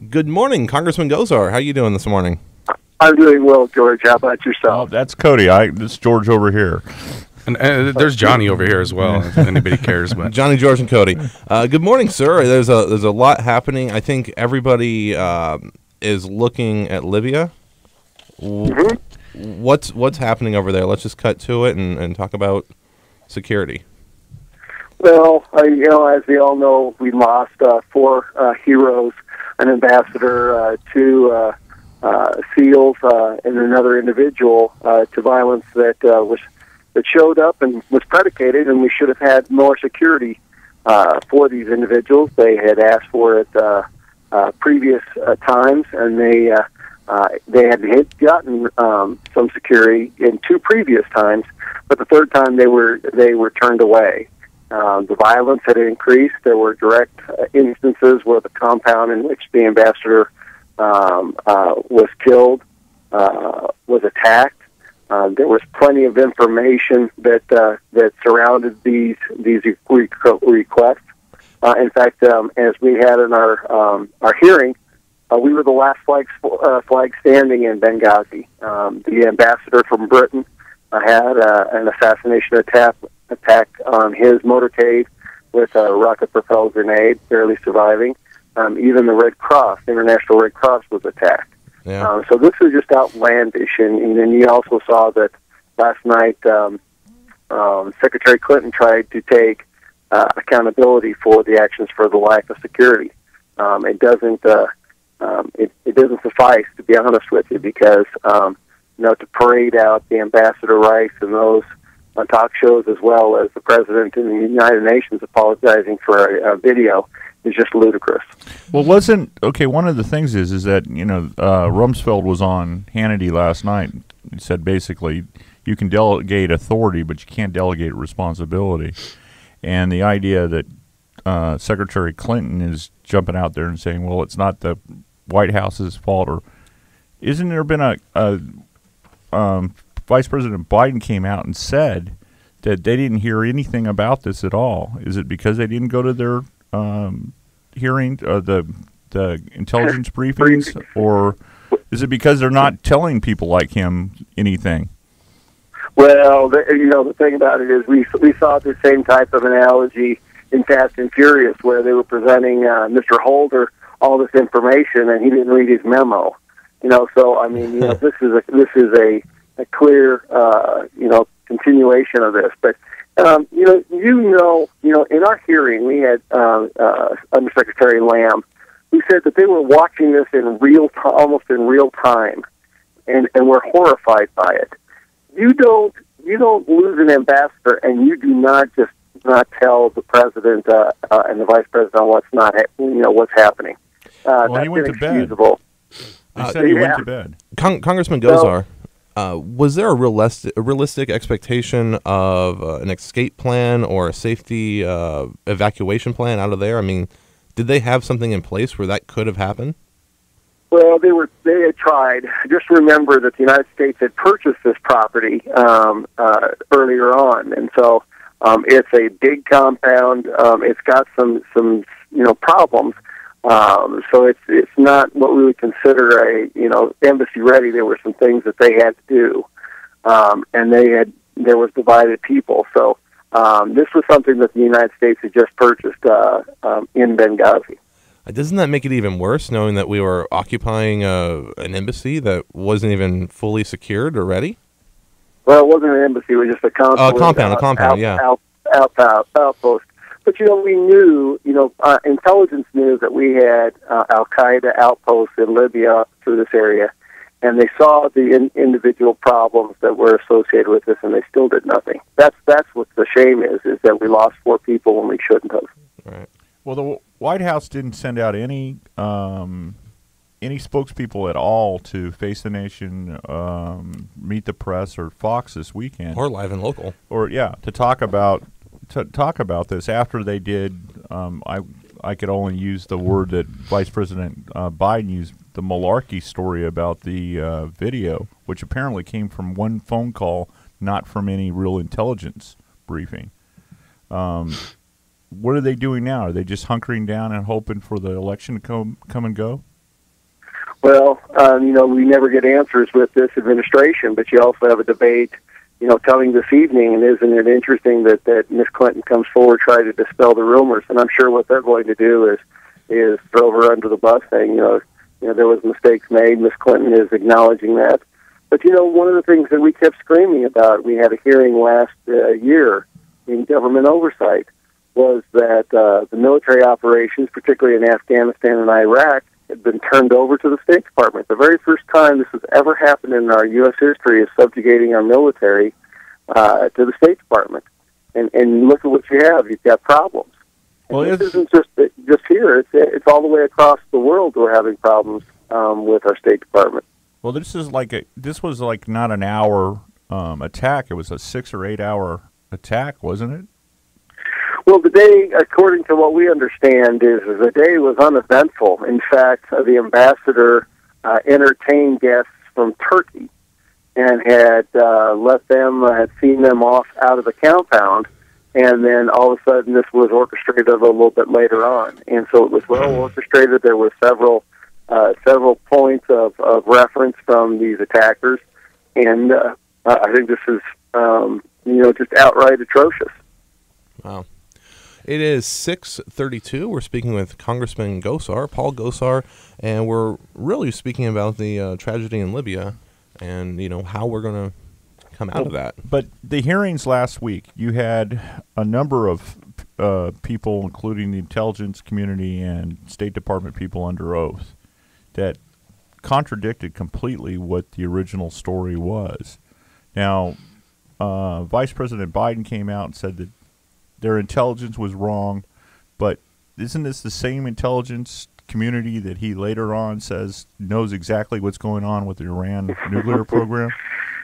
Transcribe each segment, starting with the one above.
Good morning, Congressman Gozar. How you doing this morning? I'm doing well, George. How about yourself? Oh, that's Cody. This is George over here. And there's Johnny over here as well, if anybody cares. But Johnny, George, and Cody. Good morning, sir. There's a lot happening. I think everybody is looking at Libya. Mm-hmm. What's happening over there? Let's just cut to it and talk about security. Well, as we all know, we lost 4 heroes, an ambassador, 2 SEALs, and another individual to violence that showed up and was predicated, and we should have had more security for these individuals. They had asked for it previous times, and they had gotten some security in 2 previous times, but the third time they were turned away. The violence had increased. There were direct instances where the compound in which the ambassador was killed was attacked. There was plenty of information that surrounded these requests. In fact, as we had in our hearing, we were the last flag standing in Benghazi. The ambassador from Britain had an assassination attack on his motorcade with a rocket-propelled grenade, barely surviving. Even the Red Cross, the International Red Cross, was attacked. Yeah. So this is just outlandish. And then you also saw that last night Secretary Clinton tried to take accountability for the actions for the lack of security. It doesn't suffice, to be honest with you, because to parade out the Ambassador Rice and those on talk shows, as well as the President in the United Nations apologizing for a video, is just ludicrous. Well, one of the things is that, Rumsfeld was on Hannity last night. He said basically you can delegate authority, but you can't delegate responsibility. And the idea that Secretary Clinton is jumping out there and saying, well, it's not the White House's fault, or isn't there been Vice President Biden came out and said that they didn't hear anything about this at all. Is it because they didn't go to their hearing, the intelligence briefings, or is it because they're not telling people like him anything? Well, the thing about it is we saw the same type of analogy in Fast and Furious, where they were presenting Mr. Holder all this information and he didn't read his memo. So I mean, this is a clear continuation of this. But in our hearing we had Undersecretary Lamb, who said that they were watching this almost in real time, and were horrified by it. You don't lose an ambassador, and you do not tell the president and the vice president what's happening. He went to bed. They said he went to bed. Congressman Gozar, was there a realistic expectation of an escape plan or a safety evacuation plan out of there? I mean, did they have something in place where that could have happened? Well, they had tried. Just remember that the United States had purchased this property earlier on, and so it's a big compound. It's got some problems. So it's not what we would consider a embassy ready. There were some things that they had to do, and there was divided people. So this was something that the United States had just purchased in Benghazi. Doesn't that make it even worse, knowing that we were occupying an embassy that wasn't even fully secured or ready? Well, it wasn't an embassy; it was just a consulate. A compound, yeah. Outpost. But we knew, intelligence knew that we had Al Qaeda outposts in Libya through this area, and they saw the individual problems that were associated with this, and they still did nothing. That's what the shame is that we lost 4 people when we shouldn't have. Right. Well, the White House didn't send out any spokespeople at all to Face the Nation, Meet the Press, or Fox this weekend, or Live and Local, to talk about this after they did. I could only use the word that Vice President Biden used, the malarkey story about the video, which apparently came from one phone call, not from any real intelligence briefing. What are they doing now? Are they just hunkering down and hoping for the election to come and go? Well, we never get answers with this administration, but you also have a debate, coming this evening, and isn't it interesting that Ms. Clinton comes forward trying to dispel the rumors, and I'm sure what they're going to do is throw her under the bus, saying, there was mistakes made. Ms. Clinton is acknowledging that. But, one of the things that we kept screaming about, we had a hearing last year in government oversight, was that the military operations, particularly in Afghanistan and Iraq, had been turned over to the State Department. The very first time this has ever happened in our U.S. history is subjugating our military to the State Department. And look at what you have. You've got problems. Well, this isn't just here. It's all the way across the world we're having problems with our State Department. Well, this was like not an hour attack. It was a 6 or 8 hour attack, wasn't it? Well, the day, according to what we understand, is the day was uneventful. In fact, the ambassador entertained guests from Turkey and had had seen them off out of the compound, and then all of a sudden this was orchestrated a little bit later on. And so it was well orchestrated. There were several points of reference from these attackers, and I think this is, just outright atrocious. Wow. It is 6:32. We're speaking with Congressman Paul Gosar, and we're really speaking about the tragedy in Libya and, how we're going to come out of that. But the hearings last week, you had a number of people, including the intelligence community and State Department people under oath, that contradicted completely what the original story was. Now, Vice President Biden came out and said that their intelligence was wrong, but isn't this the same intelligence community that he later on says knows exactly what's going on with the Iran nuclear program?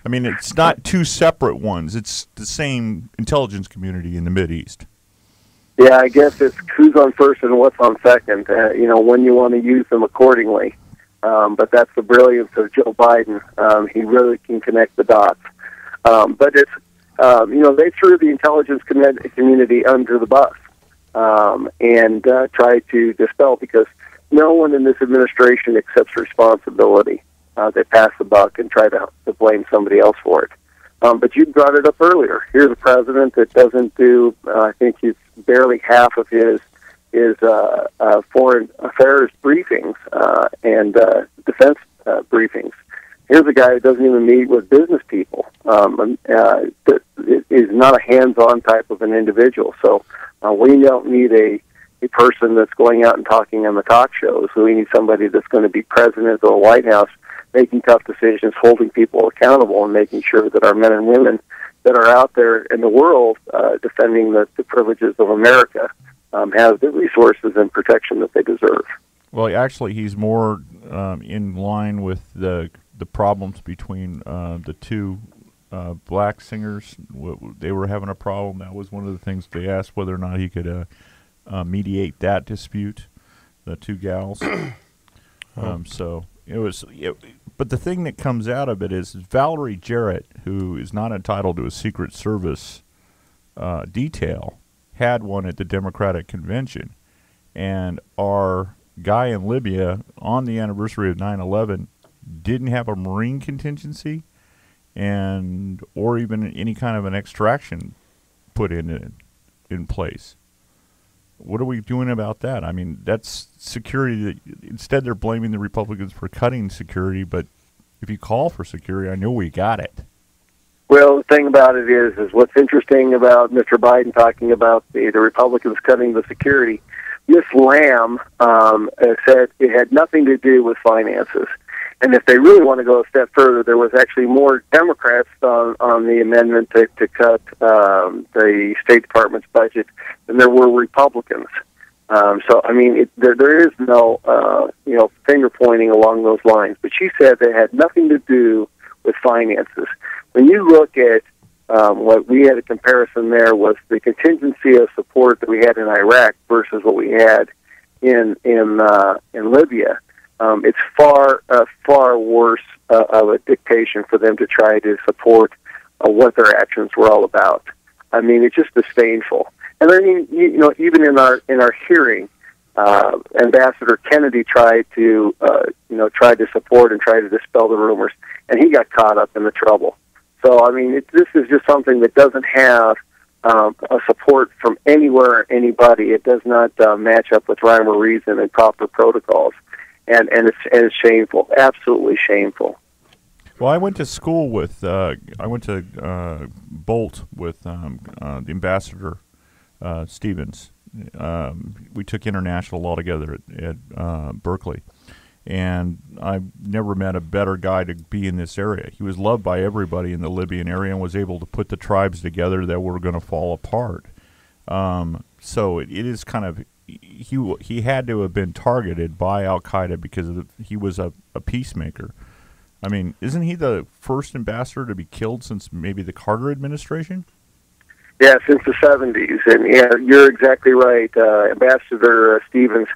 I mean, it's not two separate ones. It's the same intelligence community in the Mideast. Yeah, I guess it's who's on first and what's on second, when you want to use them accordingly. But that's the brilliance of Joe Biden. He really can connect the dots. But it's, they threw the intelligence community under the bus and tried to dispel, because no one in this administration accepts responsibility. They pass the buck and try to blame somebody else for it. But you brought it up earlier. Here's a president that doesn't do, I think he's barely half of his foreign affairs briefings and defense briefings. Here's a guy who doesn't even meet with business people. That is not a hands-on type of an individual. So we don't need a person that's going out and talking on the talk shows. So we need somebody that's going to be president of the White House, making tough decisions, holding people accountable, and making sure that our men and women that are out there in the world defending the privileges of America have the resources and protection that they deserve. Well, actually, he's more in line with the problems between the two black singers. They were having a problem. That was one of the things they asked, whether or not he could mediate that dispute, the two gals. So it was. But the thing that comes out of it is Valerie Jarrett, who is not entitled to a Secret Service detail, had one at the Democratic Convention, and our guy in Libya on the anniversary of 9/11 didn't have a Marine contingency or even any kind of an extraction put in place. What are we doing about that? I mean, that's security that instead they're blaming the Republicans for cutting security, but if you call for security, I know we got it. Well, the thing about it is what's interesting about Mr. Biden talking about the Republicans cutting the security. Ms. Lamb said it had nothing to do with finances. And if they really want to go a step further, there was actually more Democrats on the amendment to cut the State Department's budget than there were Republicans. So, I mean, there is no, finger pointing along those lines. But she said they had nothing to do with finances. When you look at what we had a comparison there was the contingency of support that we had in Iraq versus what we had in Libya. It's far worse of a dictation for them to try to support what their actions were all about. I mean, it's just disdainful. And I mean, even in our hearing, Ambassador Kennedy tried to support and try to dispel the rumors, and he got caught up in the trouble. So, I mean, this is just something that doesn't have a support from anywhere or anybody. It does not match up with rhyme or reason and proper protocols, and it's shameful, absolutely shameful. Well, I went to school with Bolt with the Ambassador Stevens. We took international law together at Berkeley, and I've never met a better guy to be in this area. He was loved by everybody in the Libyan area and was able to put the tribes together that were going to fall apart. So it is kind of, he had to have been targeted by Al-Qaeda because he was a peacemaker. I mean, isn't he the first ambassador to be killed since maybe the Carter administration? Yeah, since the 70s. And yeah, you're exactly right. Ambassador Stevens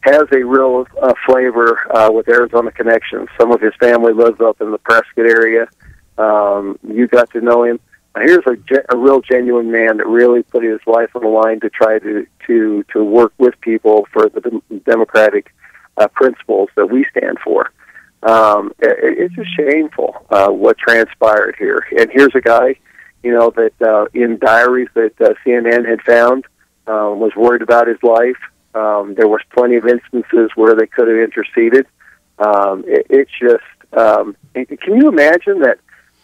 has a real flavor with Arizona connections. Some of his family lives up in the Prescott area. You got to know him. Here's a real genuine man that really put his life on the line to try to work with people for the democratic principles that we stand for. It's just shameful what transpired here. And here's a guy, that in diaries that CNN had found was worried about his life. There was plenty of instances where they could have interceded. It's just, can you imagine that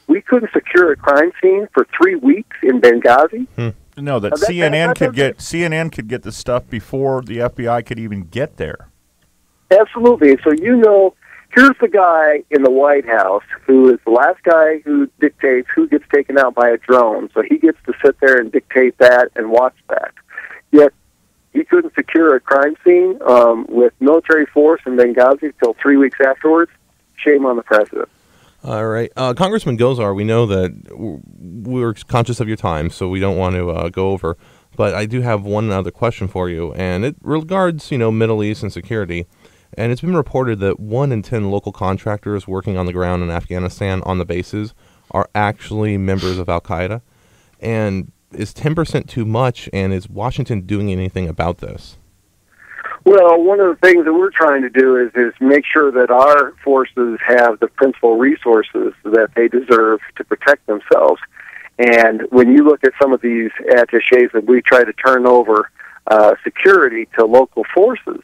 we couldn't secure a crime scene for 3 weeks in Benghazi? No, that CNN could get the stuff before the FBI could even get there. Absolutely. So here's the guy in the White House who is the last guy who dictates who gets taken out by a drone. So he gets to sit there and dictate that and watch that. Yet he couldn't secure a crime scene with military force in Benghazi until 3 weeks afterwards. Shame on the president. All right. Congressman Gozar, we know that we're conscious of your time, so we don't want to go over. But I do have one other question for you, and it regards, Middle East and security. And it's been reported that 1 in 10 local contractors working on the ground in Afghanistan on the bases are actually members of Al-Qaeda. And is 10% too much, and is Washington doing anything about this? Well, one of the things that we're trying to do is make sure that our forces have the principal resources that they deserve to protect themselves. And when you look at some of these attachés that we try to turn over security to local forces,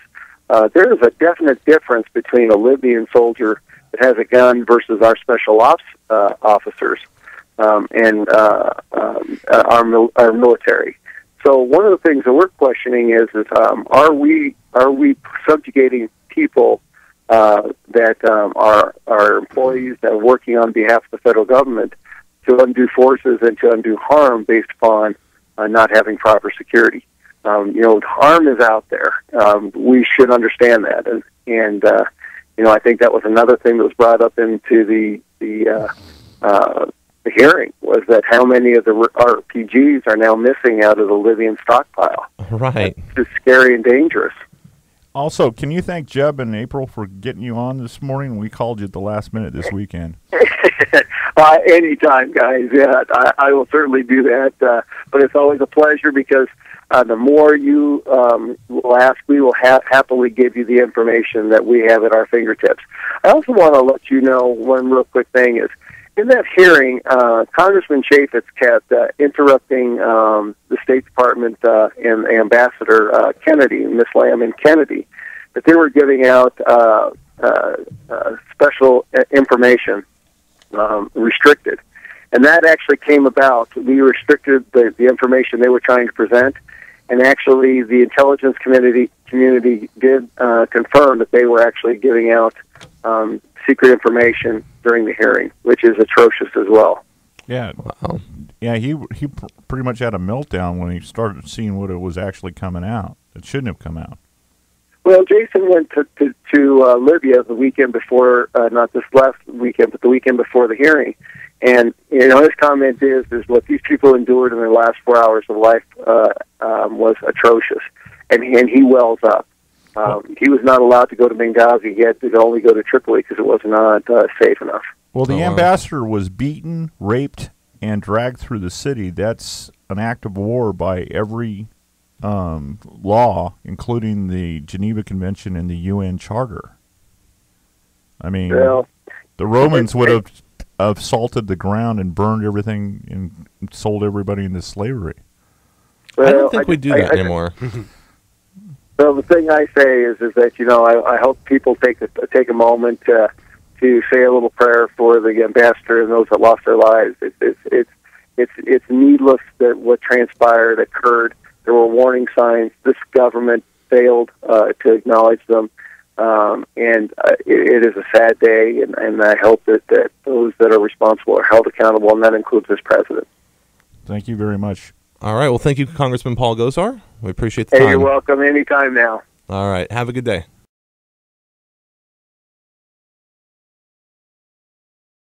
there is a definite difference between a Libyan soldier that has a gun versus our special ops officers and our military. So one of the things that we're questioning is are we subjugating people that are employees that are working on behalf of the federal government to undue forces and to undue harm based upon not having proper security? Harm is out there. We should understand that, and I think that was another thing that was brought up into the hearing, was that how many of the RPGs are now missing out of the Libyan stockpile. Right. It's scary and dangerous. Also, can you thank Jeb and April for getting you on this morning? We called you at the last minute this weekend. Anytime, guys. Yeah, I will certainly do that. But it's always a pleasure because the more you will ask, we will happily give you the information that we have at our fingertips. I also want to let you know one real quick thing is, in that hearing, Congressman Chaffetz kept interrupting the State Department and Ambassador Kennedy, Miss Lamb and Kennedy, that they were giving out special information restricted. And that actually came about. We restricted the information they were trying to present, and actually the intelligence community did confirm that they were actually giving out secret information during the hearing, which is atrocious as well. Yeah, wow. Yeah, he pretty much had a meltdown when he started seeing what it was actually coming out. It shouldn't have come out. Well, Jason went to Libya the weekend before, not this last weekend, but the weekend before the hearing. And, his comment is what these people endured in their last 4 hours of life was atrocious. And he wells up. He was not allowed to go to Benghazi. He had to only go to Tripoli because it was not safe enough. Well, the ambassador was beaten, raped, and dragged through the city. That's an act of war by every law, including the Geneva Convention and the UN Charter. I mean, Well, the Romans would have salted the ground and burned everything and sold everybody into slavery. well, I don't think we do that anymore. Well, the thing I say is that I hope people take a moment to say a little prayer for the ambassador and those that lost their lives. It's needless that what transpired occurred. There were warning signs. This government failed to acknowledge them, and it is a sad day. And I hope that those that are responsible are held accountable, and that includes this president. Thank you very much. All right. Well, thank you, Congressman Paul Gosar. We appreciate the time. Hey, you're welcome anytime now. All right. Have a good day.